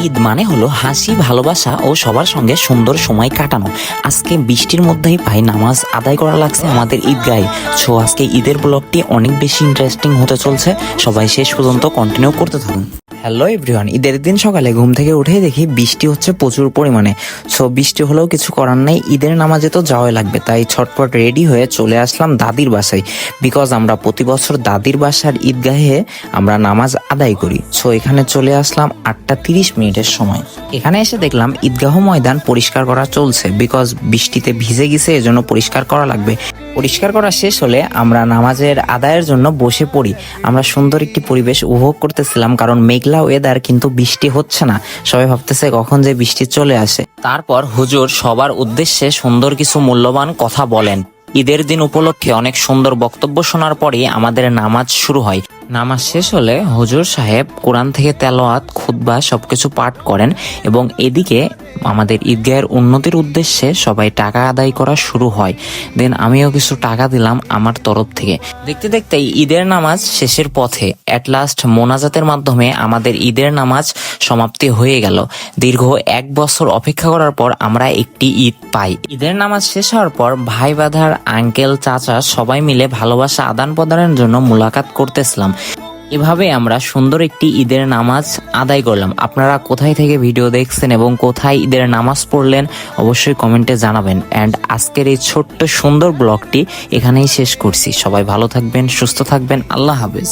ঈদ মানে হলো হাসি, ভালোবাসা ও সবার সঙ্গে সুন্দর সময় কাটানো। আজকে বৃষ্টির মধ্যেই ভাই নামাজ আদায় করা লাগছে আমাদের ঈদগাহে। সো আজকে ঈদের ব্লগটি অনেক বেশি ইন্টারেস্টিং হতে চলছে, সবাই শেষ পর্যন্ত কন্টিনিউ করতে থাকুন। হ্যালো এভরিওয়ান, ঈদের দিন সকালে ঘুম থেকে উঠে দেখি বৃষ্টি হচ্ছে প্রচুর পরিমাণে। সো বৃষ্টি হলেও কিছু করার নেই, ঈদের নামাজে তো যাওয়াই লাগবে, তাই ছটপট রেডি হয়ে চলে আসলাম দাদির বাসায়। বিকজ আমরা প্রতি বছর দাদির বাসার ঈদগাহে আমরা নামাজ আদায় করি। সো এখানে চলে আসলাম 8:30 সময়। এখানে এসে দেখলাম ঈদগাহ ময়দান পরিষ্কার করা চলছে, বিকজ বৃষ্টিতে ভিজে গেছে, এজন্য পরিষ্কার করা লাগবে। পরিষ্কার করা শেষ হলে আমরা নামাজের আদায়ের জন্য বসে পড়ি। আমরা সুন্দর একটি পরিবেশ উপভোগ করতেছিলাম, কারণ মেঘলা ওয়েদার কিন্তু বৃষ্টি হচ্ছে না। সবাই ভাবতেছে কখন যে বৃষ্টি চলে আসে। তারপর হুজুর সবার উদ্দেশ্যে সুন্দর কিছু মূল্যবান কথা বলেন। ঈদের দিন উপলক্ষে অনেক সুন্দর বক্তব্য শোনার পরেই আমাদের নামাজ শুরু হয়। নামাজ শেষ হলে হুজুর সাহেব কোরআন থেকে তেলাওয়াত, খুতবা সবকিছু পাঠ করেন এবং এদিকে আমাদের ঈদগাহের উন্নতির উদ্দেশ্যে সবাই টাকা আদায় করা শুরু হয়। দেন আমিও কিছু টাকা দিলাম আমার তরফ থেকে। দেখতে দেখতে ঈদের নামাজ শেষের পথে। অ্যাট লাস্ট মোনাজাতের মাধ্যমে আমাদের ঈদের নামাজ সমাপ্তি হয়ে গেল। দীর্ঘ 1 বছর অপেক্ষা করার পর আমরা একটি ঈদ পাই। ঈদের নামাজ শেষ হওয়ার পর ভাই বাঁধার আঙ্কেল, চাচা সবাই মিলে ভালোবাসা আদান প্রদানের জন্য মুলাকাত করতেছিলাম। এভাবে আমরা সুন্দর একটি ঈদের নামাজ আদায় করলাম। আপনারা কোথায় থেকে ভিডিও দেখছেন এবং কোথায় ঈদের নামাজ পড়লেন অবশ্যই কমেন্টে জানাবেন। অ্যান্ড আজকের এই ছোট্ট সুন্দর ব্লগটি এখানেই শেষ করছি। সবাই ভালো থাকবেন, সুস্থ থাকবেন, আল্লাহ হাফেজ।